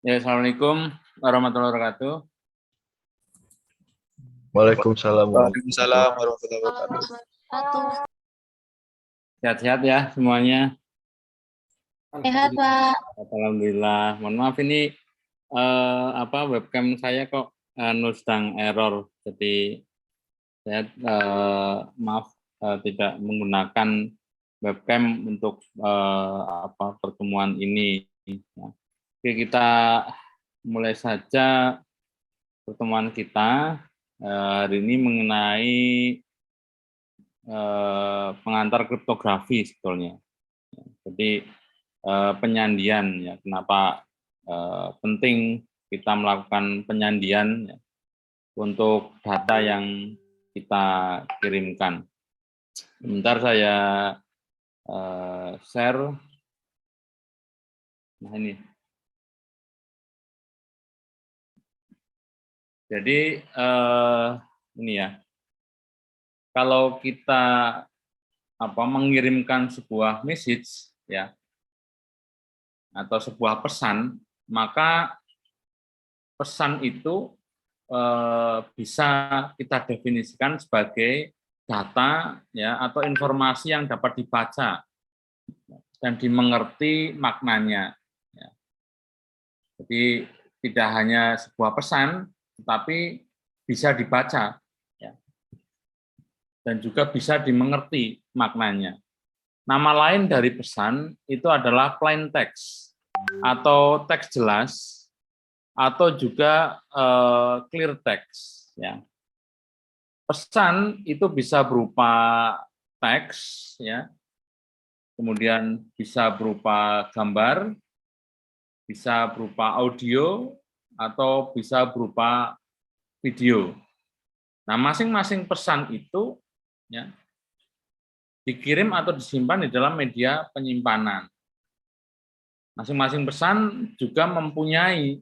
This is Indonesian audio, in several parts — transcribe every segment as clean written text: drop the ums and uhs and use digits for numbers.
Ya, Assalamualaikum warahmatullahi wabarakatuh. Waalaikumsalam. Waalaikumsalam warahmatullahi wabarakatuh. Sehat-sehat ya semuanya. Sehat, Pak. Alhamdulillah. Mohon maaf ini webcam saya kok sedang error. Jadi saya maaf tidak menggunakan webcam untuk pertemuan ini. Oke, kita mulai saja pertemuan kita hari ini mengenai pengantar kriptografi sebetulnya. Jadi penyandian ya, kenapa penting kita melakukan penyandian ya, untuk data yang kita kirimkan. Sebentar saya share. Nah ini. Jadi ini ya. Kalau kita mengirimkan sebuah message ya atau sebuah pesan, maka pesan itu bisa kita definisikan sebagai data ya atau informasi yang dapat dibaca dan dimengerti maknanya. Ya. Jadi tidak hanya sebuah pesan, tetapi bisa dibaca ya, dan juga bisa dimengerti maknanya. Nama lain dari pesan itu adalah plain text atau teks jelas atau juga clear text. Ya. Pesan itu bisa berupa teks, ya, kemudian bisa berupa gambar, bisa berupa audio, atau bisa berupa video. Nah, masing-masing pesan itu ya, dikirim atau disimpan di dalam media penyimpanan. Masing-masing pesan juga mempunyai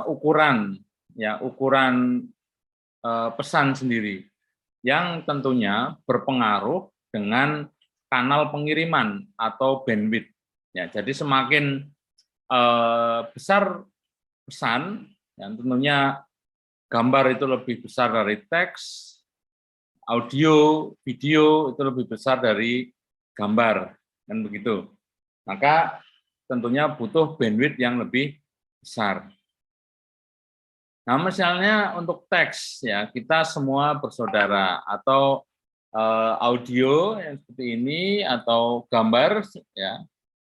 ukuran ya, ukuran pesan sendiri yang tentunya berpengaruh dengan kanal pengiriman atau bandwidth. Ya, jadi semakin besar pesan, yang tentunya gambar itu lebih besar dari teks, audio, video itu lebih besar dari gambar, kan begitu. Maka tentunya butuh bandwidth yang lebih besar. Nah, misalnya untuk teks ya, kita semua bersaudara, atau audio yang seperti ini, atau gambar ya,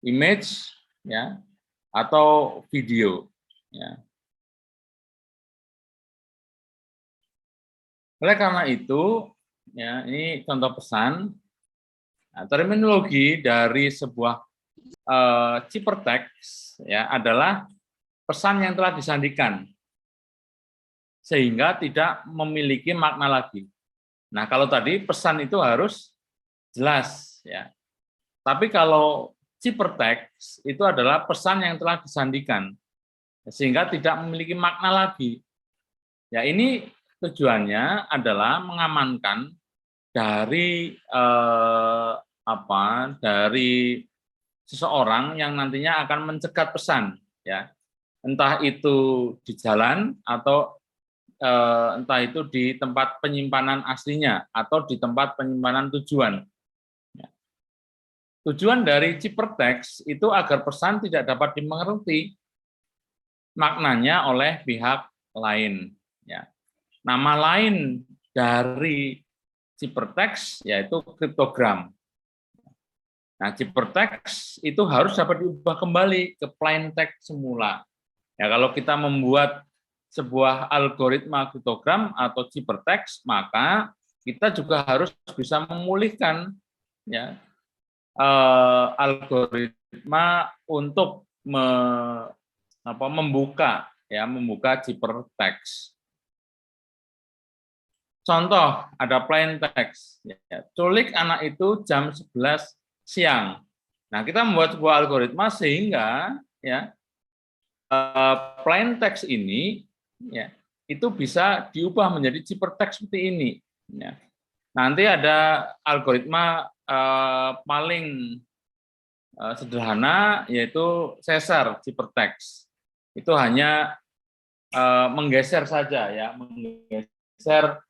image ya, atau video ya. Oleh karena itu ya, ini contoh pesan. Nah, terminologi dari sebuah ciphertext ya adalah pesan yang telah disandikan sehingga tidak memiliki makna lagi. Nah, kalau tadi pesan itu harus jelas ya. Tapi kalau ciphertext itu adalah pesan yang telah disandikan sehingga tidak memiliki makna lagi. Ya, ini tujuannya adalah mengamankan dari dari seseorang yang nantinya akan mencegat pesan ya. Entah itu di jalan atau entah itu di tempat penyimpanan aslinya atau di tempat penyimpanan tujuan. Ya. Tujuan dari ciphertext itu agar pesan tidak dapat dimengerti maknanya oleh pihak lain. Ya. Nama lain dari ciphertext yaitu kriptogram. Nah, ciphertext itu harus dapat diubah kembali ke plain text semula. Ya, kalau kita membuat sebuah algoritma kriptogram atau ciphertext, maka kita juga harus bisa memulihkan ya, algoritma untuk membuka ciphertext. Contoh, ada plain text. Ya, culik anak itu jam 11 siang. Nah, kita membuat sebuah algoritma sehingga ya plain text ini ya itu bisa diubah menjadi ciphertext seperti ini. Ya. Nanti ada algoritma paling sederhana, yaitu Caesar ciphertext. Itu hanya menggeser saja ya, menggeser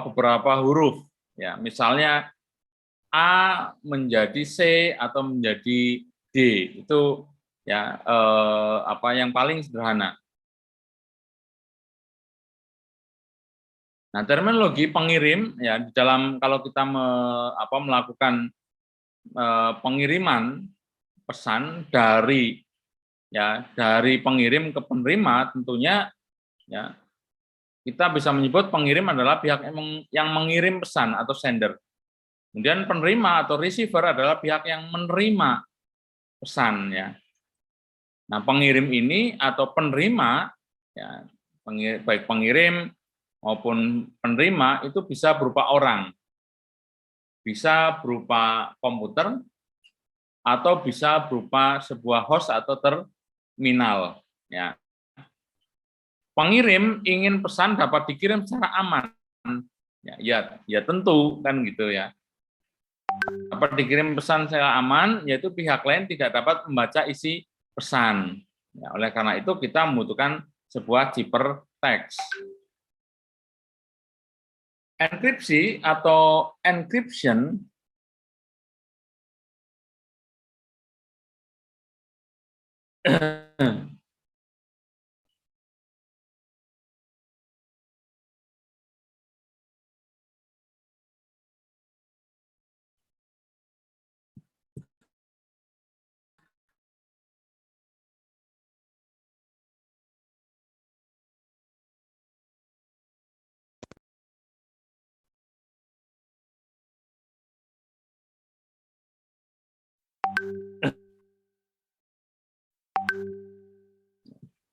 beberapa huruf ya, misalnya A menjadi C atau menjadi D, itu ya yang paling sederhana. Nah, terminologi pengirim ya di dalam kalau kita melakukan pengiriman pesan dari pengirim ke penerima, tentunya ya kita bisa menyebut pengirim adalah pihak yang mengirim pesan atau sender. Kemudian penerima atau receiver adalah pihak yang menerima pesan ya. Nah, pengirim ini atau penerima ya, baik pengirim maupun penerima itu bisa berupa orang, bisa berupa komputer, atau bisa berupa sebuah host atau terminal. Ya. Pengirim ingin pesan dapat dikirim secara aman. Ya tentu kan gitu ya. Dapat dikirim pesan secara aman, yaitu pihak lain tidak dapat membaca isi pesan. Ya, oleh karena itu kita membutuhkan sebuah ciphertext. Enkripsi atau encryption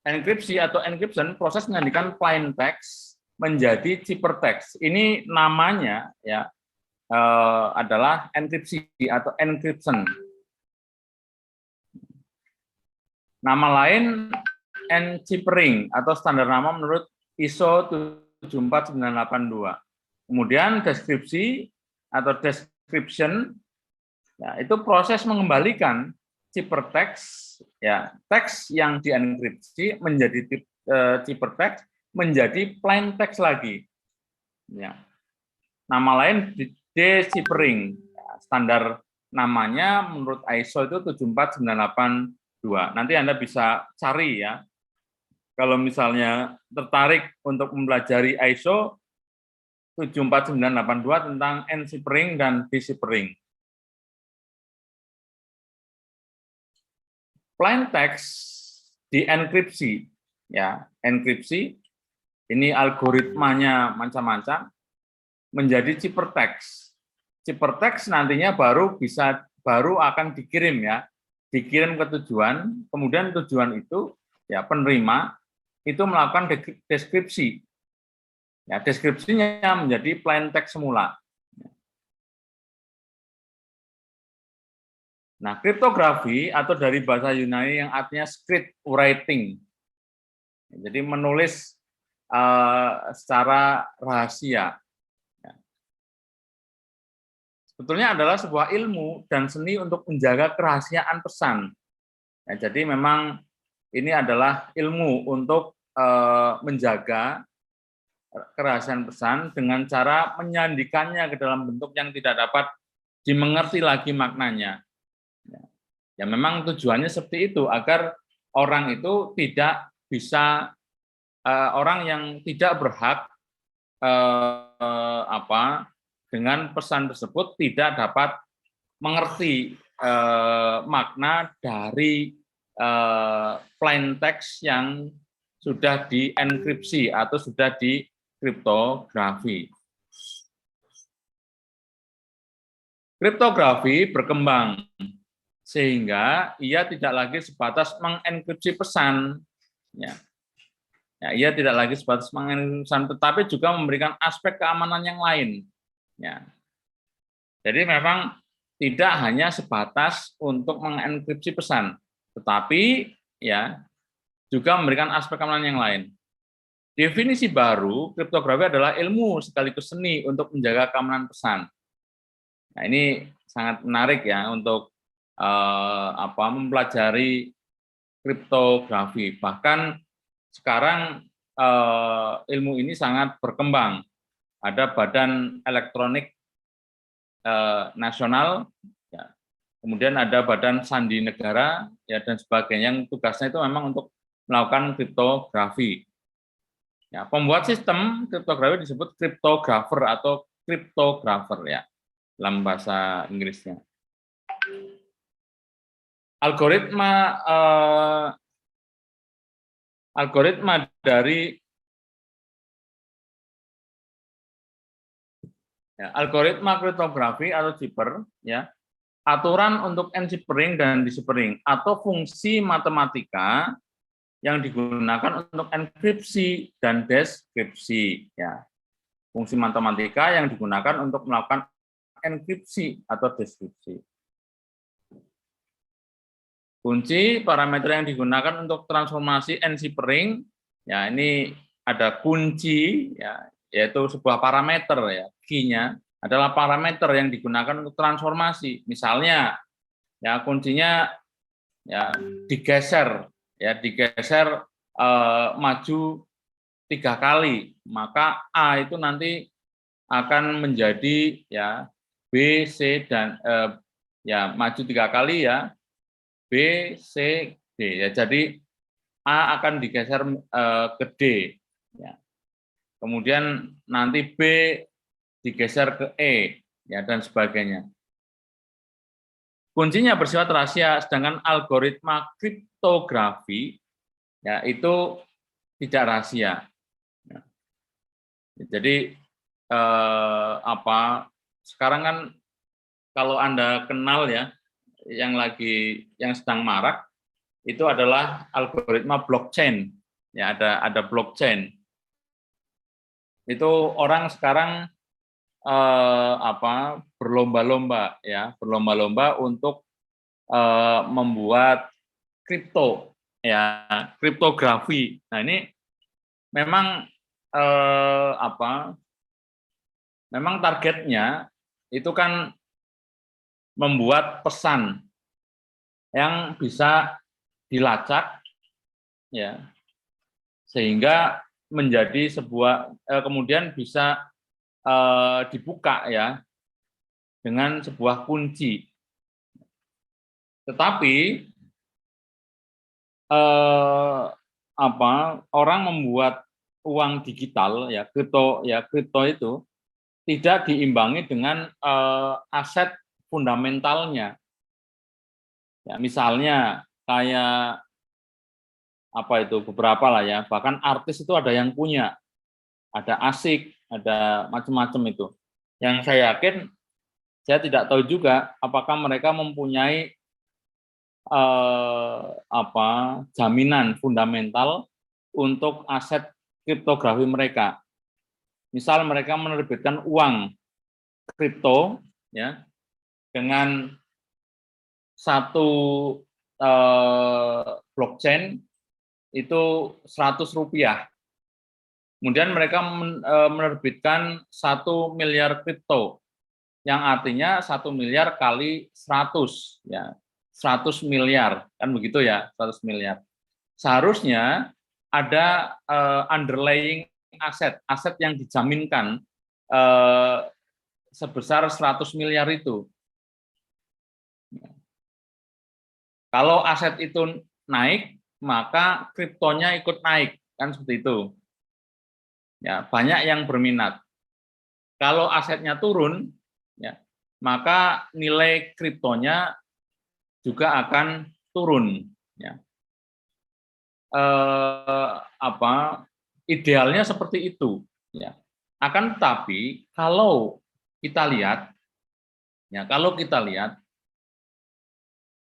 enkripsi atau encryption proses menjadikan plain text menjadi ciphertext. Ini namanya ya adalah enkripsi atau encryption. Nama lain enciphering atau standar nama menurut ISO 74982. Kemudian deskripsi atau description ya, itu proses mengembalikan ciphertext ya, teks yang dienkripsi menjadi ciphertext menjadi plain text lagi. Ya. Nama lain deciphering. Ya, standar namanya menurut ISO itu 74982. Nanti Anda bisa cari ya. Kalau misalnya tertarik untuk mempelajari ISO 74982 tentang enciphering dan deciphering. Plain text dienkripsi, ya, enkripsi ini algoritmanya macam-macam menjadi ciphertext. Ciphertext nantinya baru akan dikirim ya, dikirim ke tujuan, kemudian tujuan itu ya penerima itu melakukan deskripsi. Ya, deskripsinya menjadi plain text semula. Nah, kriptografi atau dari bahasa Yunani yang artinya script writing. Jadi menulis secara rahasia. Sebetulnya adalah sebuah ilmu dan seni untuk menjaga kerahasiaan pesan. Ya, jadi memang ini adalah ilmu untuk menjaga kerahasiaan pesan dengan cara menyandikannya ke dalam bentuk yang tidak dapat dimengerti lagi maknanya. Ya memang tujuannya seperti itu agar orang itu tidak bisa orang yang tidak berhak dengan pesan tersebut tidak dapat mengerti makna dari plain text yang sudah dienkripsi atau sudah dikriptografi. Kriptografi berkembang sehingga ia tidak lagi sebatas mengenkripsi pesan, ya, ia tidak lagi sebatas mengenkripsi pesan, tetapi juga memberikan aspek keamanan yang lain, ya. Jadi memang tidak hanya sebatas untuk mengenkripsi pesan, tetapi ya juga memberikan aspek keamanan yang lain. Definisi baru, kriptografi adalah ilmu sekaligus seni untuk menjaga keamanan pesan. Nah, ini sangat menarik ya untuk mempelajari kriptografi. Bahkan sekarang ilmu ini sangat berkembang. Ada Badan Elektronik Nasional, ya. Kemudian ada Badan Sandi Negara, ya, dan sebagainya, yang tugasnya itu memang untuk melakukan kriptografi. Ya, pembuat sistem kriptografi disebut cryptographer atau cryptographer ya dalam bahasa Inggrisnya. Algoritma dari algoritma kriptografi atau cipher, ya, aturan untuk enciphering dan deciphering atau fungsi matematika yang digunakan untuk enkripsi dan deskripsi, ya. Fungsi matematika yang digunakan untuk melakukan enkripsi atau deskripsi. Kunci parameter yang digunakan untuk transformasi enciphering, ya, ini ada kunci, ya, yaitu sebuah parameter, ya, key-nya adalah parameter yang digunakan untuk transformasi. Misalnya, ya, kuncinya ya digeser maju 3 kali, maka A itu nanti akan menjadi ya B, C, dan ya maju 3 kali ya B, C, D, ya. Jadi A akan digeser ke D, ya. Kemudian nanti B digeser ke E, ya, dan sebagainya. Kuncinya bersifat rahasia, sedangkan algoritma kriptografi ya itu tidak rahasia. Ya. Jadi sekarang kan kalau Anda kenal ya, yang sedang marak itu adalah algoritma blockchain. Ya, ada blockchain. Itu orang sekarang berlomba-lomba untuk membuat kriptografi. Nah, ini memang memang targetnya itu kan membuat pesan yang bisa dilacak, ya, sehingga menjadi sebuah kemudian bisa dibuka ya dengan sebuah kunci. Tetapi orang membuat uang digital ya kripto itu tidak diimbangi dengan aset fundamentalnya. Ya, misalnya kayak beberapa lah ya, bahkan artis itu ada yang punya, ada ASIC, ada macam-macam itu. Yang saya yakin, saya tidak tahu juga apakah mereka mempunyai jaminan fundamental untuk aset kriptografi mereka. Misal mereka menerbitkan uang kripto ya dengan satu blockchain itu Rp100. Kemudian mereka menerbitkan 1 miliar kripto, yang artinya 1 miliar kali 100, ya 100 miliar, kan begitu ya, 100 miliar. Seharusnya ada underlying aset yang dijaminkan sebesar 100 miliar itu. Kalau aset itu naik, maka kriptonya ikut naik, kan seperti itu. Ya, banyak yang berminat. Kalau asetnya turun, ya, maka nilai kriptonya juga akan turun. Ya. Idealnya seperti itu. Ya. Akan tetapi kalau kita lihat,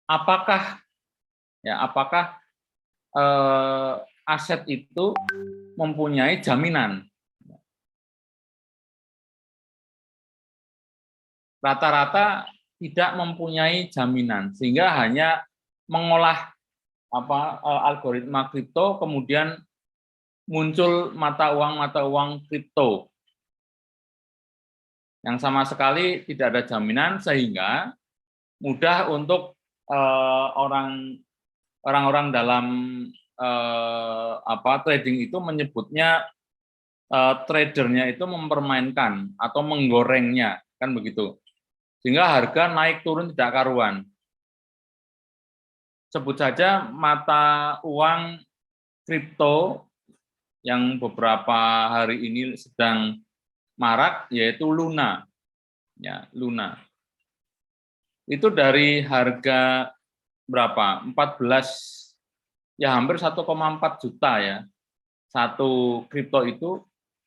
apakah aset itu mempunyai jaminan? Rata-rata tidak mempunyai jaminan, sehingga hanya mengolah algoritma kripto, kemudian muncul mata uang kripto yang sama sekali tidak ada jaminan, sehingga mudah untuk orang-orang dalam trading itu menyebutnya tradernya itu mempermainkan atau menggorengnya, kan begitu. Sehingga harga naik turun tidak karuan. Sebut saja mata uang kripto yang beberapa hari ini sedang marak, yaitu Luna. Ya, Luna. Itu dari harga berapa? 14, ya hampir 1,4 juta ya. Satu kripto itu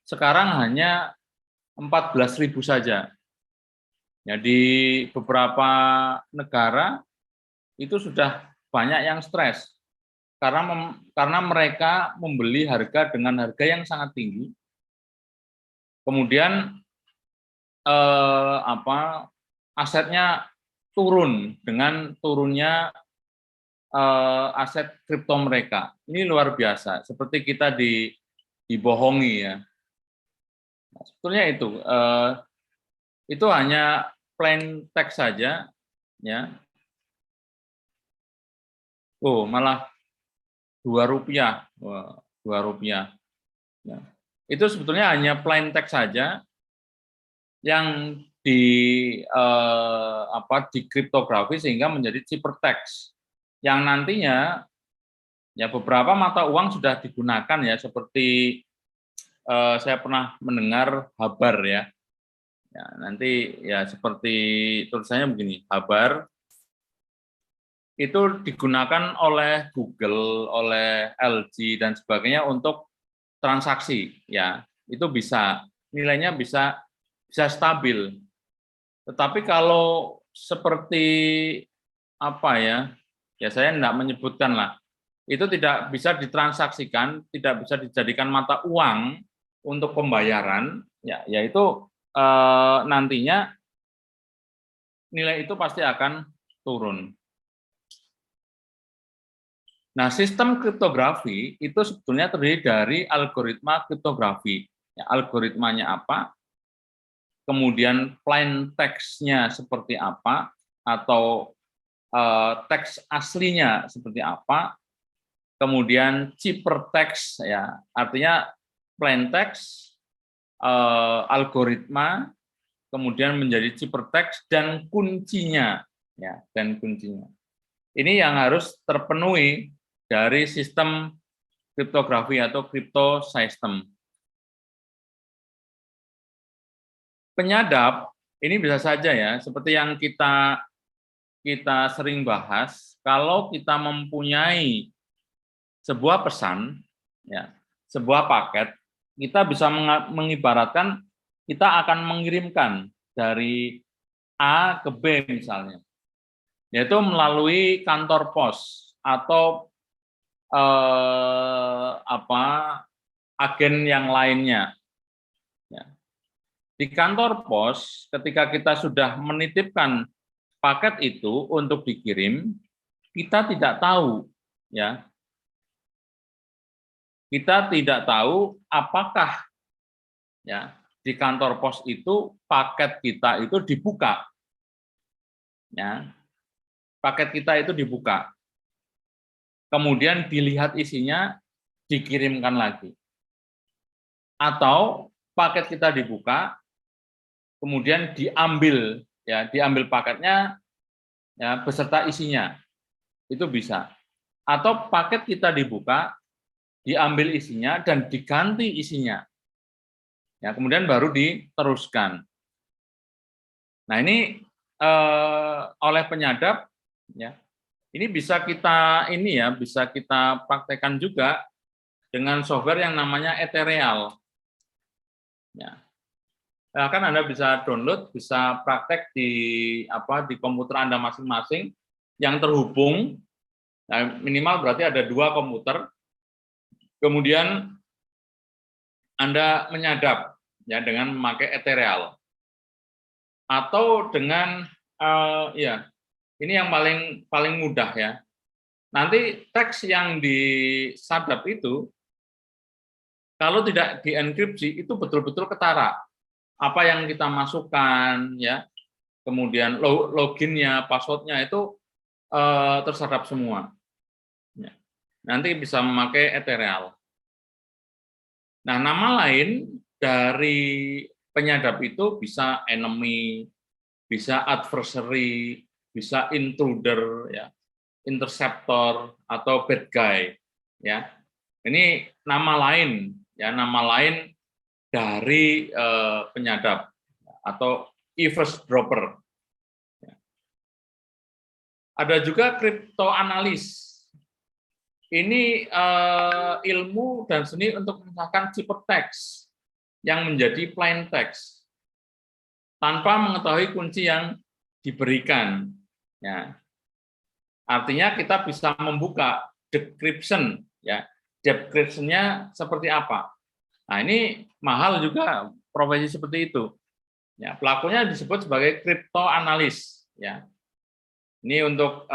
sekarang hanya 14.000 saja. Ya, di beberapa negara itu sudah banyak yang stres karena mereka membeli harga dengan harga yang sangat tinggi. Kemudian asetnya turun dengan turunnya aset kripto mereka. Ini luar biasa, seperti kita dibohongi ya. Nah, sebetulnya itu hanya plain text saja ya. Oh, malah Rp2. Rp2. Ya. Itu sebetulnya hanya plain text saja yang di kriptografi sehingga menjadi ciphertext yang nantinya ya beberapa mata uang sudah digunakan ya, seperti saya pernah mendengar Habar ya. Ya, nanti ya seperti tulisannya begini, Habar itu digunakan oleh Google, oleh LG dan sebagainya untuk transaksi ya. Itu bisa nilainya bisa stabil. Tetapi kalau seperti ya saya tidak menyebutkan lah. Itu tidak bisa ditransaksikan, tidak bisa dijadikan mata uang untuk pembayaran, ya, yaitu nantinya nilai itu pasti akan turun. Nah, sistem kriptografi itu sebetulnya terdiri dari algoritma kriptografi. Ya, algoritmanya apa? Kemudian plain text-nya seperti apa? Atau teks aslinya seperti apa? Kemudian ciphertext, ya, artinya plain text, algoritma, kemudian menjadi ciphertext dan kuncinya, ya, dan kuncinya. Ini yang harus terpenuhi dari sistem kriptografi atau crypto system. Penyadap ini bisa saja ya, seperti yang kita sering bahas, kalau kita mempunyai sebuah pesan, ya, sebuah paket, kita bisa mengibaratkan kita akan mengirimkan dari A ke B misalnya, yaitu melalui kantor pos atau agen yang lainnya. Ya. Di kantor pos, ketika kita sudah menitipkan paket itu untuk dikirim, kita tidak tahu, ya, kita tidak tahu apakah ya di kantor pos itu paket kita itu dibuka, ya, paket kita itu dibuka, kemudian dilihat isinya, dikirimkan lagi, atau paket kita dibuka, kemudian diambil, ya, diambil paketnya, ya, beserta isinya, itu bisa, atau paket kita dibuka, diambil isinya dan diganti isinya, ya, kemudian baru diteruskan. Nah, ini oleh penyadap, ya, ini bisa kita bisa kita praktekkan juga dengan software yang namanya Ethereal. Ya. Nah, kan Anda bisa download, bisa praktek di komputer Anda masing-masing yang terhubung. Nah, minimal berarti ada 2 komputer. Kemudian Anda menyadap ya dengan memakai Ethereal. Atau dengan ya, ini yang paling mudah ya. Nanti teks yang disadap itu kalau tidak dienkripsi itu betul-betul ketara. Apa yang kita masukkan ya, kemudian loginnya, passwordnya itu terserap semua. Ya. Nanti bisa memakai Ethereal. Nah, nama lain dari penyadap itu bisa enemy, bisa adversary, bisa intruder, ya, interceptor atau bad guy, ya. Ini nama lain, ya, nama lain dari penyadap atau eavesdropper. Ada juga kriptoanalis. Ini ilmu dan seni untuk memecahkan ciphertext yang menjadi plain text tanpa mengetahui kunci yang diberikan. Ya. Artinya kita bisa membuka decryption, ya. Decryption-nya seperti apa? Nah, ini mahal juga profesi seperti itu. Ya, pelakunya disebut sebagai kriptoanalis, ya. Ini untuk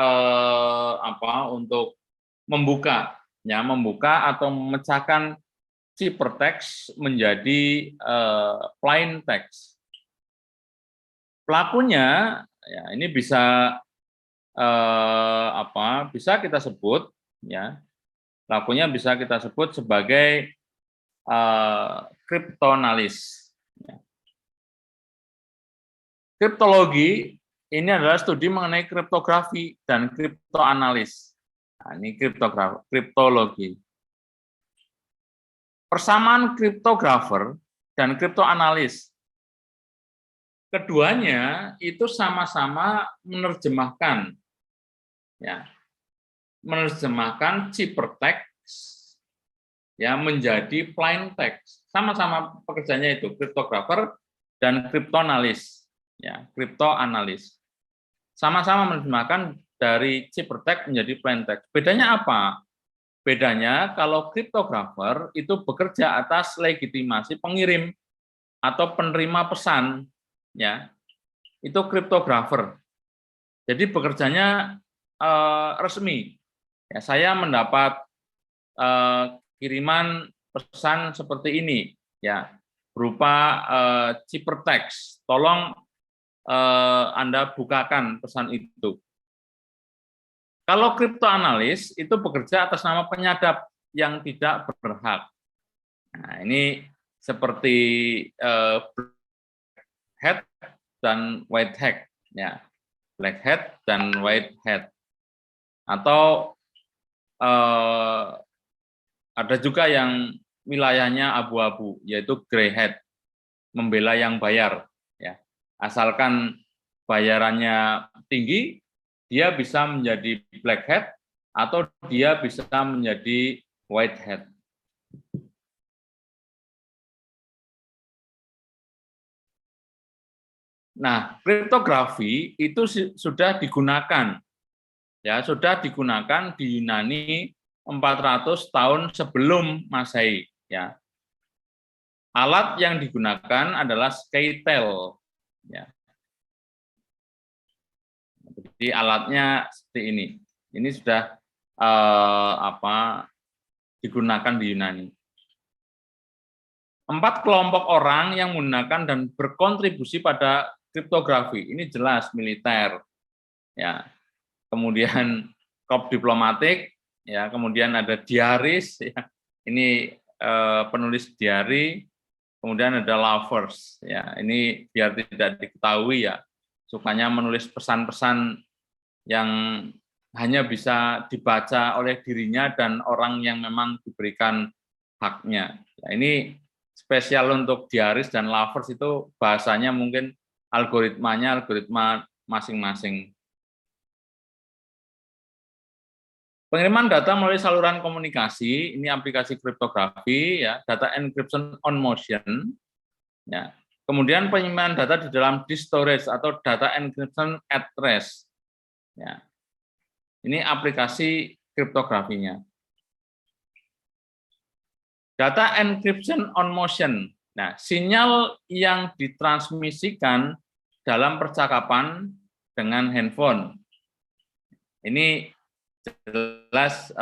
untuk membuka, ya, membuka atau memecahkan ciphertext menjadi plain text. Pelakunya, ya, ini bisa bisa kita sebut, ya, pelakunya bisa kita sebut sebagai kriptoanalis. Ya. Kriptologi ini adalah studi mengenai kriptografi dan kriptoanalis. Nah, ini kriptologi. Persamaan kriptografer dan kriptoanalis. Keduanya itu sama-sama menerjemahkan, ya, menerjemahkan ciphertext, ya, menjadi plain text. Sama-sama pekerjaannya itu kriptografer dan kriptoanalis, ya, kriptoanalis. Sama-sama menerjemahkan dari ciphertext menjadi plain text. Bedanya apa? Bedanya kalau kriptografer itu bekerja atas legitimasi pengirim atau penerima pesan, ya, itu kriptografer. Jadi bekerjanya resmi. Ya, saya mendapat kiriman pesan seperti ini, ya, berupa ciphertext. Tolong Anda bukakan pesan itu. Kalau kriptoanalis itu bekerja atas nama penyadap yang tidak berhak. Nah, ini seperti black hat dan white hat, ya, black hat dan white hat. Atau ada juga yang wilayahnya abu-abu, yaitu grey hat, membela yang bayar. Ya, asalkan bayarannya tinggi, dia bisa menjadi black hat atau dia bisa menjadi white hat. Nah, kriptografi itu sudah digunakan, ya, sudah digunakan di Yunani 400 tahun sebelum Masehi, ya. Alat yang digunakan adalah skytel, ya. Jadi alatnya seperti ini. Ini sudah digunakan di Yunani. 4 kelompok orang yang menggunakan dan berkontribusi pada kriptografi. Ini jelas militer, ya. Kemudian korps diplomatik, ya. Kemudian ada diaris, ya. Ini penulis diari. Kemudian ada lovers, ya. Ini biar tidak diketahui, ya. Sukanya menulis pesan-pesan yang hanya bisa dibaca oleh dirinya dan orang yang memang diberikan haknya. Ya, ini spesial untuk diaris dan lovers itu bahasanya mungkin algoritma masing-masing. Pengiriman data melalui saluran komunikasi, ini aplikasi kriptografi, ya, data encryption on motion, ya. Kemudian penyimpanan data di dalam disk storage atau data encryption at rest. Ya. Ini aplikasi kriptografinya. Data encryption on motion. Nah, sinyal yang ditransmisikan dalam percakapan dengan handphone. Ini jelas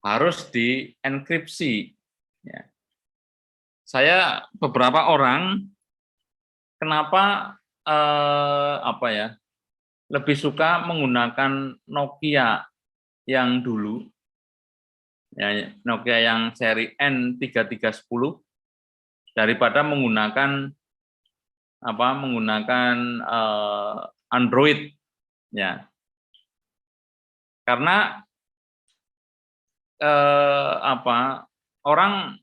harus dienkripsi. Ya. Saya beberapa orang, kenapa apa ya, lebih suka menggunakan Nokia yang dulu, ya, Nokia yang seri N3310 daripada menggunakan Android, ya, karena orang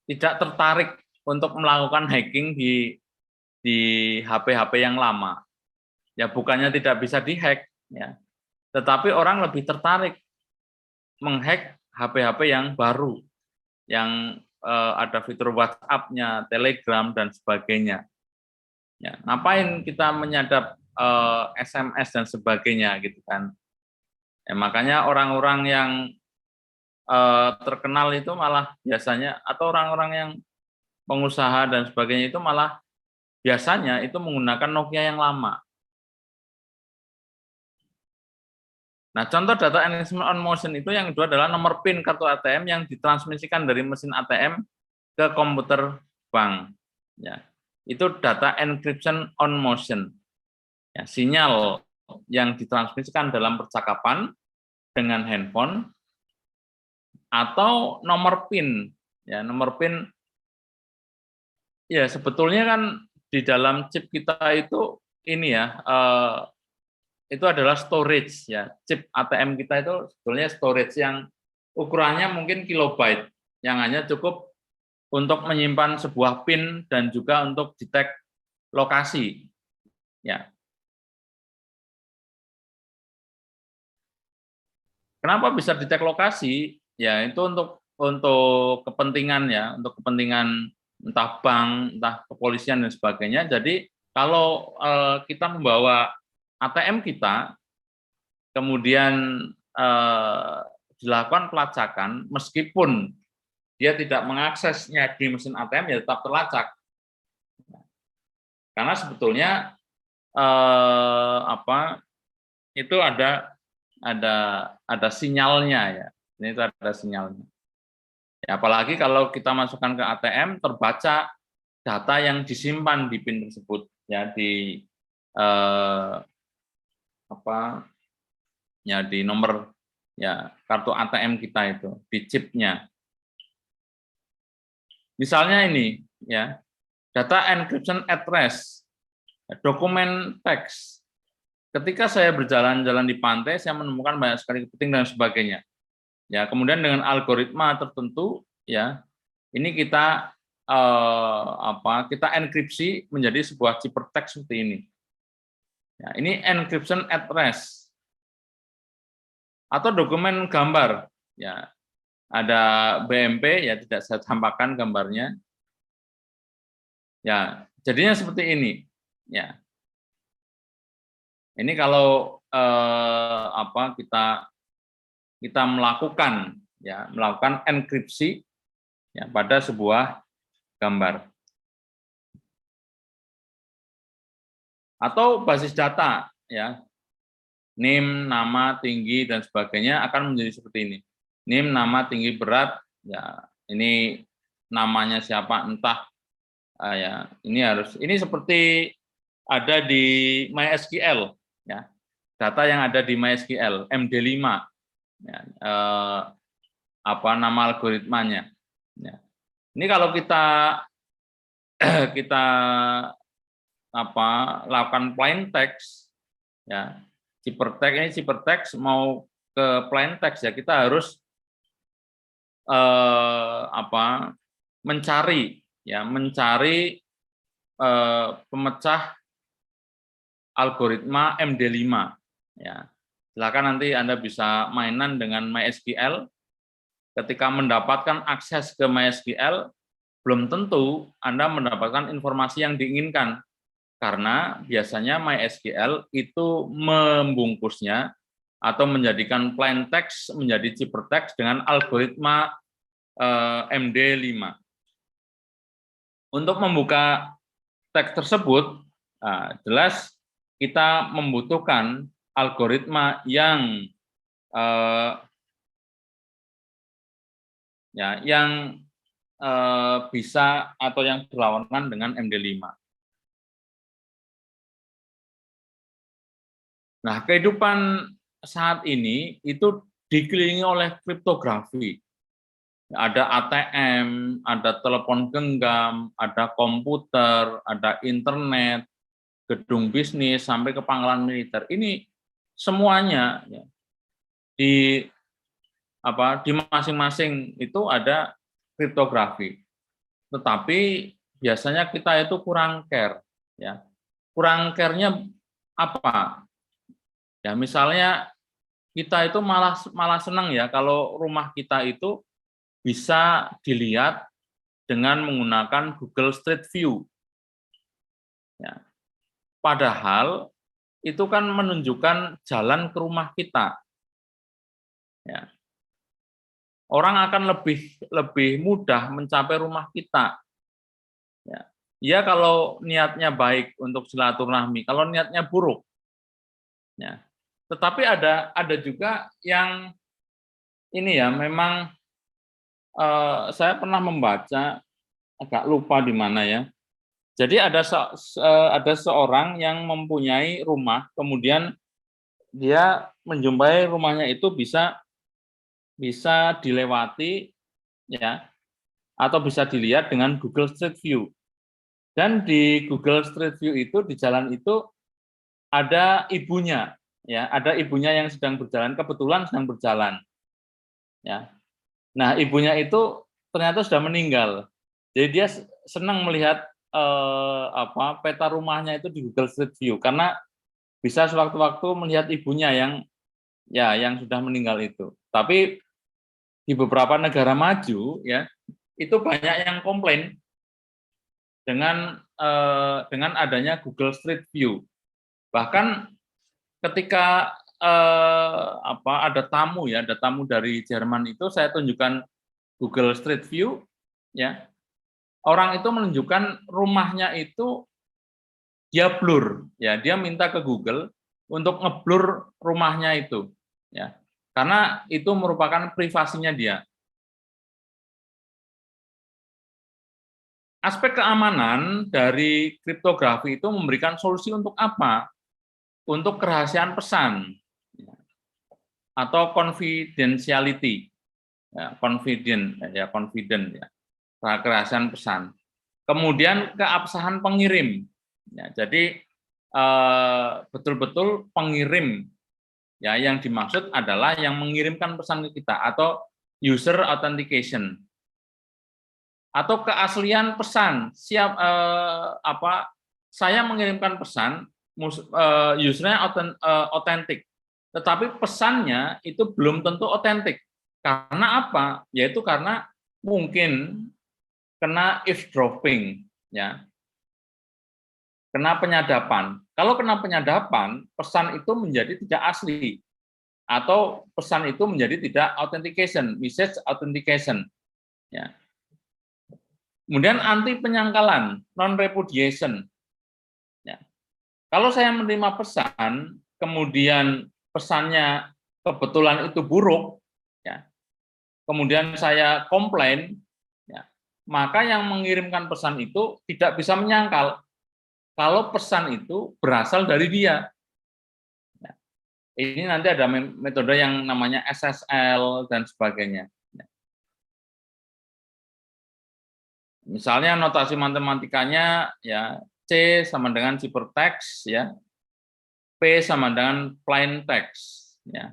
tidak tertarik untuk melakukan hacking di HP-HP yang lama. Ya bukannya tidak bisa dihack, ya, tetapi orang lebih tertarik menghack HP-HP yang baru, yang ada fitur WhatsApp-nya, Telegram dan sebagainya. Ya, ngapain kita menyadap SMS dan sebagainya gitu kan? Ya, makanya orang-orang yang terkenal itu malah biasanya, atau orang-orang yang pengusaha dan sebagainya itu malah biasanya itu menggunakan Nokia yang lama. Nah, contoh data encryption on motion itu yang kedua adalah nomor PIN kartu ATM yang ditransmisikan dari mesin ATM ke komputer bank. Ya, itu data encryption on motion. Ya, sinyal yang ditransmisikan dalam percakapan dengan handphone atau nomor PIN. Ya, nomor PIN ya sebetulnya kan di dalam chip kita itu ini ya, itu adalah storage ya. Chip ATM kita itu sebetulnya storage yang ukurannya mungkin kilobyte, yang hanya cukup untuk menyimpan sebuah PIN dan juga untuk detect lokasi. Ya. Kenapa bisa detect lokasi? Ya, itu untuk kepentingan ya, untuk kepentingan entah bank, entah kepolisian dan sebagainya. Jadi kalau kita membawa ATM kita, kemudian dilakukan pelacakan, meskipun dia tidak mengaksesnya di mesin ATM, ya tetap terlacak. Karena sebetulnya itu ada sinyalnya ya. Ini itu ada sinyalnya. Ya, apalagi kalau kita masukkan ke ATM, terbaca data yang disimpan di PIN tersebut ya, di di nomor ya kartu ATM kita itu, di chipnya. Misalnya ini ya, data encryption at rest, dokumen teks. Ketika saya berjalan-jalan di pantai, saya menemukan banyak sekali kepiting dan sebagainya. Ya, kemudian dengan algoritma tertentu, ya, ini kita kita enkripsi menjadi sebuah ciphertext seperti ini. Ya, ini encryption at rest. Atau dokumen gambar, ya, ada BMP, ya tidak saya tampakkan gambarnya. Ya, jadinya seperti ini. Ya, ini kalau kita melakukan enkripsi ya pada sebuah gambar atau basis data ya, NIM, nama, tinggi dan sebagainya akan menjadi seperti ini. NIM, nama, tinggi, berat, ya ini namanya siapa entah ya, ini seperti ada di MySQL ya. Data yang ada di MySQL MD5 ya, nama algoritmanya. Ya. Ini kalau kita lakukan plain text, ya, ciphertext mau ke plain text ya, kita harus mencari pemecah algoritma MD5 ya. Silakan nanti Anda bisa mainan dengan MySQL. Ketika mendapatkan akses ke MySQL, belum tentu Anda mendapatkan informasi yang diinginkan, karena biasanya MySQL itu membungkusnya atau menjadikan plain text menjadi ciphertext dengan algoritma MD5. Untuk membuka teks tersebut, jelas kita membutuhkan algoritma yang bisa atau yang berlawanan dengan MD5. Nah, kehidupan saat ini itu dikelilingi oleh kriptografi. Ada ATM, ada telepon genggam, ada komputer, ada internet, gedung bisnis, sampai ke pangkalan militer. Ini semuanya ya, di masing-masing itu ada kriptografi. Tetapi biasanya kita itu kurang care, ya. Kurang care-nya apa? Ya, misalnya kita itu malah senang ya kalau rumah kita itu bisa dilihat dengan menggunakan Google Street View. Ya. Padahal itu kan menunjukkan jalan ke rumah kita. Ya. Orang akan lebih mudah mencapai rumah kita. Ya, kalau niatnya baik untuk silaturahmi, kalau niatnya buruk. Ya. Tetapi ada juga yang ini ya, memang saya pernah membaca, agak lupa di mana ya. Jadi ada seorang yang mempunyai rumah, kemudian dia menjumpai rumahnya itu bisa dilewati ya, atau bisa dilihat dengan Google Street View. Dan di Google Street View itu di jalan itu ada ibunya, ya, ada ibunya yang sedang berjalan, kebetulan sedang berjalan, ya. Nah, ibunya itu ternyata sudah meninggal. Jadi dia senang melihat peta rumahnya itu di Google Street View karena bisa sewaktu-waktu melihat ibunya yang sudah meninggal itu. Tapi di beberapa negara maju ya itu banyak yang komplain dengan adanya Google Street View. Bahkan ketika ada tamu dari Jerman itu saya tunjukkan Google Street View, ya orang itu menunjukkan rumahnya itu dia blur, ya dia minta ke Google untuk ngeblur rumahnya itu, ya karena itu merupakan privasinya dia. Aspek keamanan dari kriptografi itu memberikan solusi untuk apa? Untuk kerahasiaan pesan atau confidentiality, ya, confident ya, kerahasiaan pesan. Kemudian keabsahan pengirim, ya, jadi betul-betul pengirim ya yang dimaksud adalah yang mengirimkan pesan ke kita atau user authentication atau keaslian pesan saya mengirimkan pesan usernya otentik, tetapi pesannya itu belum tentu otentik. Karena apa? Yaitu karena mungkin kena eavesdropping, ya, kena penyadapan. Kalau kena penyadapan, pesan itu menjadi tidak asli, atau pesan itu menjadi tidak authentication, message authentication. Ya. Kemudian anti penyangkalan, non repudiation. Ya. Kalau saya menerima pesan, kemudian pesannya kebetulan itu buruk, ya, kemudian saya komplain, ya, maka yang mengirimkan pesan itu tidak bisa menyangkal kalau pesan itu berasal dari dia. Ya. Ini nanti ada metode yang namanya SSL dan sebagainya. Misalnya notasi matematikanya ya C sama dengan ciphertext, ya, P sama dengan plain text, ya.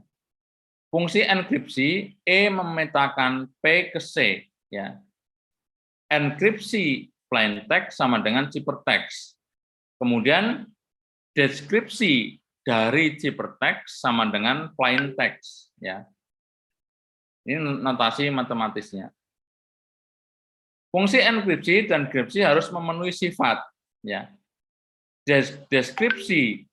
Fungsi enkripsi E memetakan P ke C, ya. Enkripsi plain text sama dengan ciphertext. Kemudian deskripsi dari ciphertext sama dengan plain text, ya. Ini notasi matematisnya. Fungsi enkripsi dan kripsi harus memenuhi sifat, ya. Deskripsi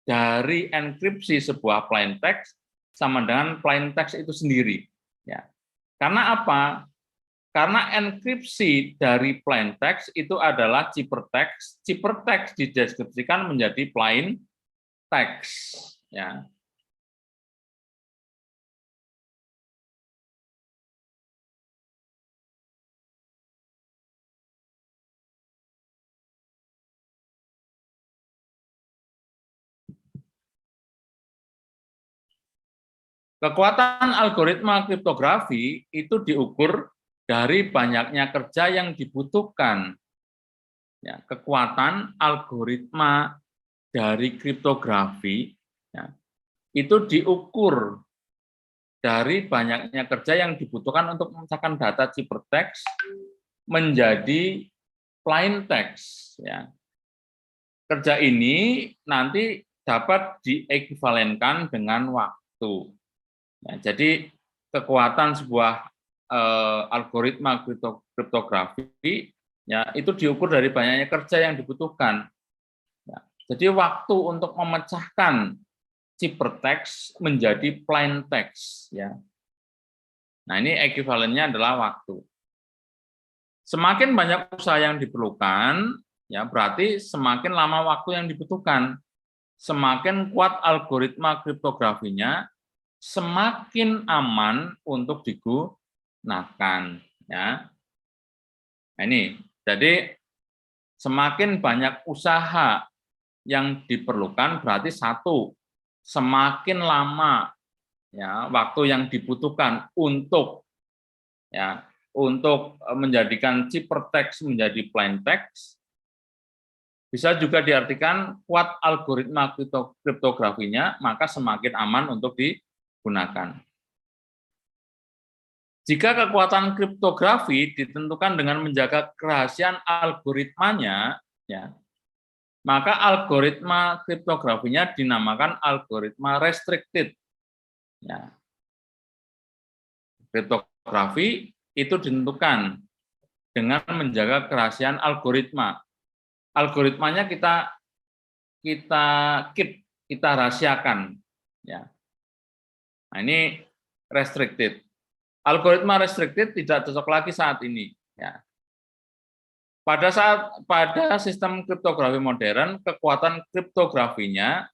dari enkripsi sebuah plain text sama dengan plain text itu sendiri, ya. Karena apa? Karena enkripsi dari plain text itu adalah ciphertext. Ciphertext dideskripsikan menjadi plain text, ya. Kekuatan algoritma kriptografi itu diukur dari banyaknya kerja yang dibutuhkan. Ya, kekuatan algoritma dari kriptografi ya, itu diukur dari banyaknya kerja yang dibutuhkan untuk memecahkan data ciphertext menjadi plain text. Ya. Kerja ini nanti dapat diekuivalenkan dengan waktu. Ya, jadi kekuatan sebuah algoritma kriptografi ya itu diukur dari banyaknya kerja yang dibutuhkan. Ya, jadi waktu untuk memecahkan ciphertext menjadi plain text. Ya. Nah ini ekuivalennya adalah waktu. Semakin banyak usaha yang diperlukan, ya berarti semakin lama waktu yang dibutuhkan. Semakin kuat algoritma kriptografinya, semakin aman untuk digunakan. Ya. Nah, ini, jadi semakin banyak usaha yang diperlukan berarti satu, semakin lama ya waktu yang dibutuhkan untuk menjadikan ciphertext menjadi plain text. Bisa juga diartikan kuat algoritma kriptografinya, maka semakin aman untuk digunakan. Jika kekuatan kriptografi ditentukan dengan menjaga kerahasiaan algoritmanya, ya, maka algoritma kriptografinya dinamakan algoritma restricted. Ya. Kriptografi itu ditentukan dengan menjaga kerahasiaan algoritma. Algoritmanya kita keep, kita rahasiakan. Ya. Nah, ini restricted. Algoritma restricted tidak cocok lagi saat ini. Ya. Pada sistem kriptografi modern, kekuatan kriptografinya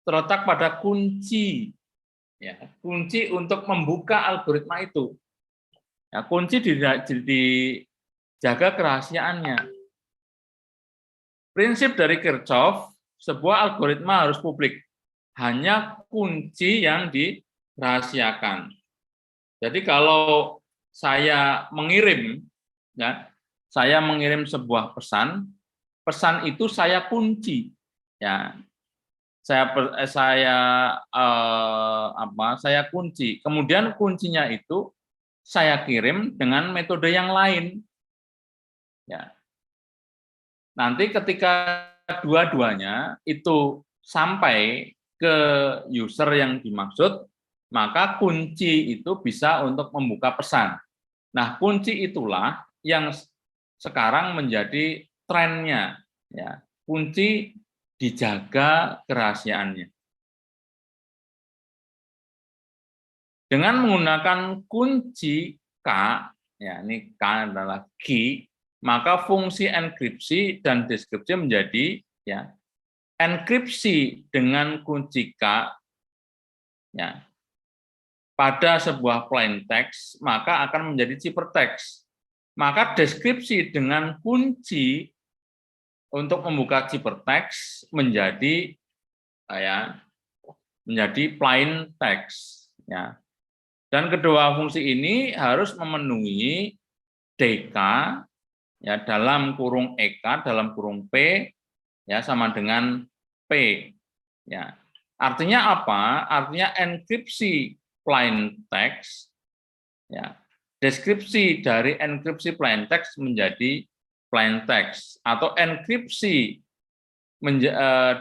terletak pada kunci, ya, kunci untuk membuka algoritma itu. Ya, kunci dijaga kerahasiaannya. Prinsip dari Kirchhoff, sebuah algoritma harus publik, hanya kunci yang dirahasiakan. Jadi kalau saya mengirim, ya, saya mengirim sebuah pesan, pesan itu saya kunci, ya, saya kunci. Kemudian kuncinya itu saya kirim dengan metode yang lain, ya. Nanti ketika dua-duanya itu sampai ke user yang dimaksud, maka kunci itu bisa untuk membuka pesan. Nah, kunci itulah yang sekarang menjadi trennya. Ya. Kunci dijaga kerahasiaannya. Dengan menggunakan kunci K, ya ini K adalah key, maka fungsi enkripsi dan deskripsi menjadi ya enkripsi dengan kunci K ya pada sebuah plain text maka akan menjadi ciphertext. Maka deskripsi dengan kunci untuk membuka ciphertext menjadi plain text ya. Dan kedua fungsi ini harus memenuhi DK ya dalam kurung EK dalam kurung P ya sama dengan P ya. Artinya apa? Artinya enkripsi plain text ya. Deskripsi dari enkripsi plain text menjadi plain text atau enkripsi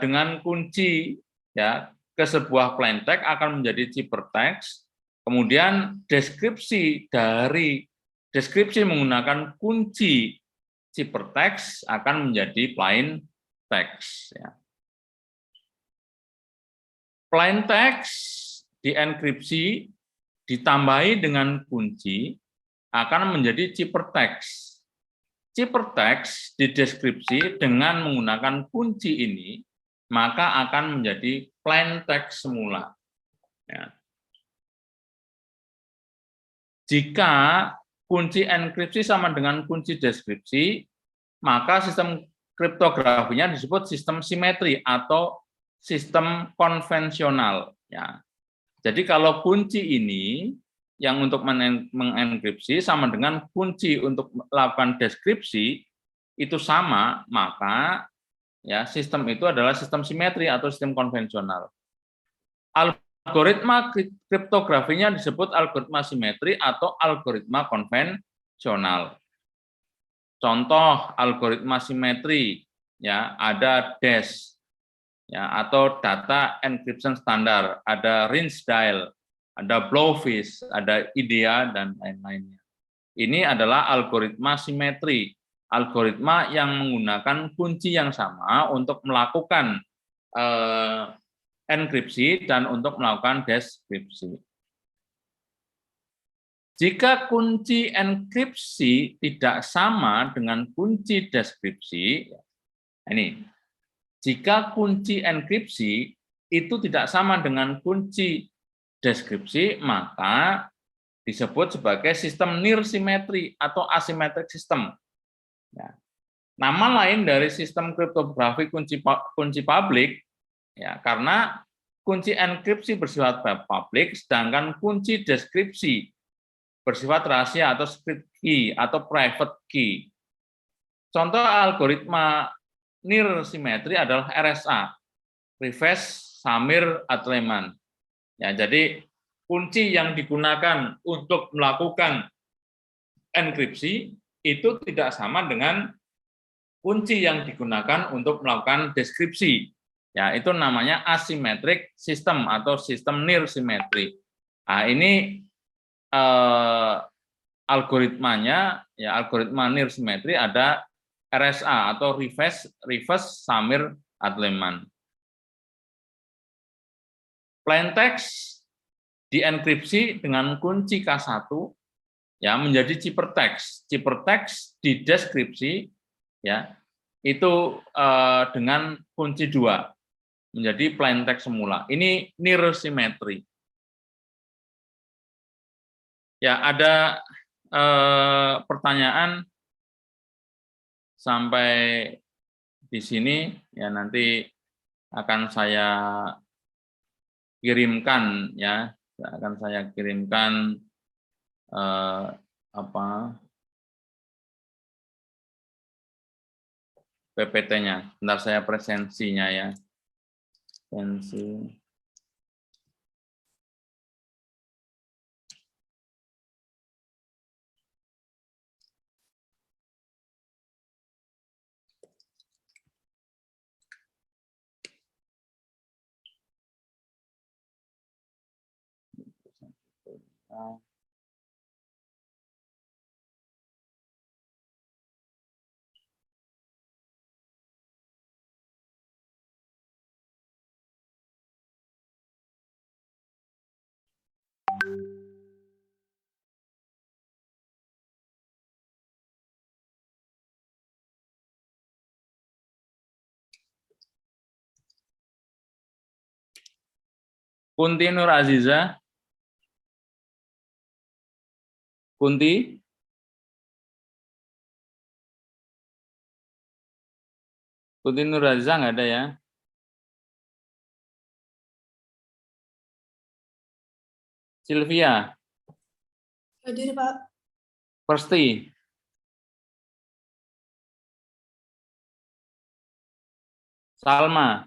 dengan kunci ya ke sebuah plain text akan menjadi ciphertext. Kemudian deskripsi menggunakan kunci ciphertext akan menjadi plain text. Ya. Plain text dienkripsi ditambahi dengan kunci akan menjadi ciphertext. Ciphertext dideskripsi dengan menggunakan kunci ini maka akan menjadi plain text semula. Ya. Jika kunci enkripsi sama dengan kunci deskripsi, maka sistem kriptografinya disebut sistem simetri atau sistem konvensional. Ya. Jadi kalau kunci ini yang untuk mengenkripsi sama dengan kunci untuk melakukan deskripsi itu sama, maka ya sistem itu adalah sistem simetri atau sistem konvensional. Algoritma kriptografinya disebut algoritma simetri atau algoritma konvensional. Contoh algoritma simetri ya ada DES ya atau data encryption standar, ada Rinsdale, ada Blowfish, ada IDEA dan lain-lainnya. Ini adalah algoritma simetri, algoritma yang menggunakan kunci yang sama untuk melakukan enkripsi dan untuk melakukan deskripsi. Jika kunci enkripsi tidak sama dengan kunci deskripsi, ini, jika kunci enkripsi itu tidak sama dengan kunci deskripsi, maka disebut sebagai sistem near symmetry atau asymmetric system. Ya. Nama lain dari sistem kriptografi kunci publik, ya, karena kunci enkripsi bersifat publik, sedangkan kunci deskripsi bersifat rahasia atau secret key atau private key. Contoh algoritma near symmetry adalah RSA, Rivest Samir Adleman. Ya, jadi kunci yang digunakan untuk melakukan enkripsi itu tidak sama dengan kunci yang digunakan untuk melakukan deskripsi. Ya, itu namanya asymmetric system atau sistem near symmetry. Nah, ini algoritmanya, ya algoritma near symmetry ada RSA atau Rivest Samir Adleman. Plain text dienkripsi dengan kunci K1 ya menjadi ciphertext. Ciphertext dideskripsi ya itu dengan kunci 2 menjadi plain text semula. Ini near symmetry. Ya, ada pertanyaan sampai di sini ya, nanti akan saya kirimkan ya, akan saya kirimkan PPT-nya. Bentar saya presensinya ya. Presensi. Kunti Nur Aziza. Kunti. Kunti Nur Aziza nggak ada ya? Sylvia. Hadir, Pak. Persti. Salma.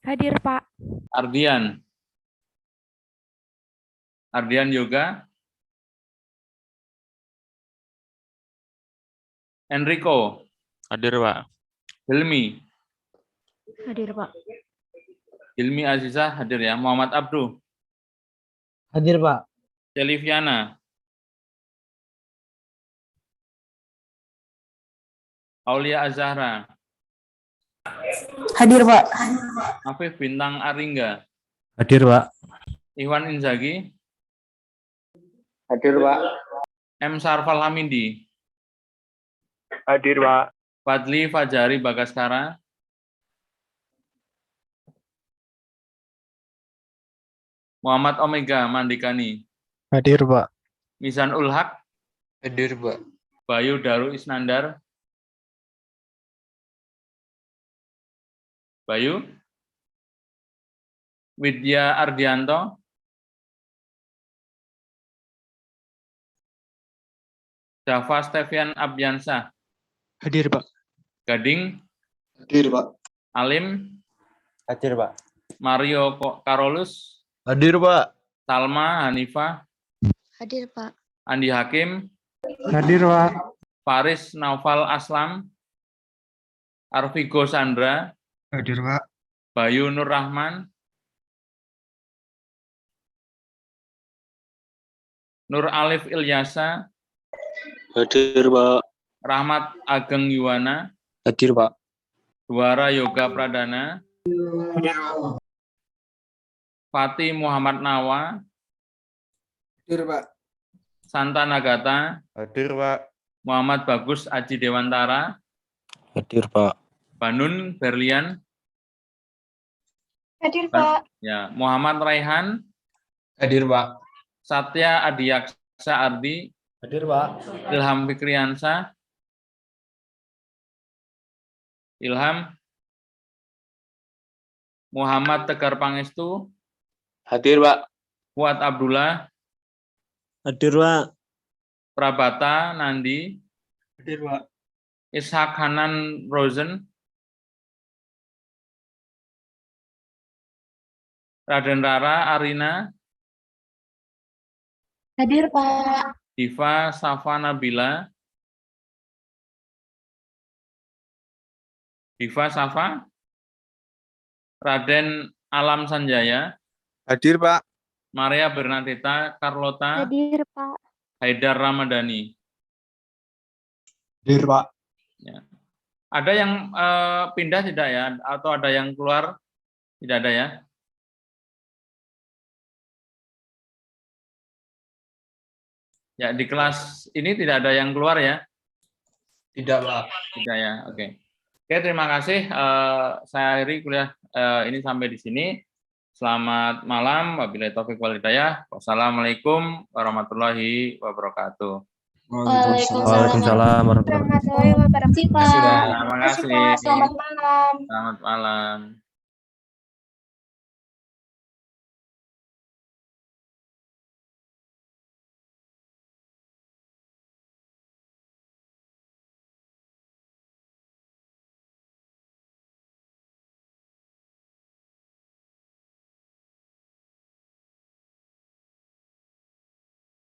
Hadir, Pak. Ardian. Ardian Yoga. Enrico. Hadir, Pak. Hilmi. Hadir, Pak. Hilmi Aziza hadir ya. Muhammad Abdu. Hadir, Pak. Celiviana. Aulia Azahra. Hadir, Pak. Afif Bintang Aringga. Hadir, Pak. Iwan Inzaghi. Hadir, Pak. M. Sarfal Hamidi. Hadir, Pak. Fadli Fajari Bagaskara. Muhammad Omega Mandikani. Hadir, Pak. Misan Ulhaq. Hadir, Pak. Bayu Daru Isnandar. Bayu. Widya Ardianto. Dava Stevian Abyansah. Hadir, Pak. Gading Hadir, Pak. Alim. Hadir, Pak. Mario Karolus. Hadir, Pak. Salma Hanifah. Hadir, Pak. Andi Hakim. Hadir, Pak. Faris Naufal Aslam. Arvigo Sandra. Hadir, Pak. Bayu Nur Rahman. Nur Alif Ilyasa. Hadir, Pak. Rahmat Ageng Yuwana. Hadir, Pak. Duara Yoga Pradana. Fatih Muhammad Nawa. Hadir, Pak. Santa Nagata. Hadir, Pak. Muhammad Bagus Aji Dewantara. Hadir, Pak. Banun Berlian. Hadir, Pak. Ya, Muhammad Raihan. Hadir, Pak. Satya Adiyaksa Ardi. Hadir, Pak. Ilham Fikriansa. Ilham. Muhammad Tegar Pangestu. Hadir, Pak. Fuad Abdullah. Hadir, Pak. Prabata Nandi. Hadir, Pak. Ishak Hanan Rosen. Raden Rara Arina. Hadir, Pak. Diva Safa Nabila. Diva Safa. Raden Alam Sanjaya. Hadir, Pak. Maria Bernadetta Carlota. Hadir, Pak. Haidar Ramadhani. Hadir, Pak. Ya. Ada yang pindah tidak ya? Atau ada yang keluar? Tidak ada ya? Ya, di kelas ini tidak ada yang keluar ya? Tidak, Pak. Tidak ya, oke. Oke, terima kasih. Saya akhiri kuliah ini sampai di sini. Selamat malam. Wabillahi taufiq wal hidayah. Wassalamualaikum warahmatullahi wabarakatuh. Waalaikumsalam warahmatullahi wabarakatuh. Warahmatullahi wabarakatuh. Terima kasih, Pak. Terima kasih. Selamat malam. Selamat malam.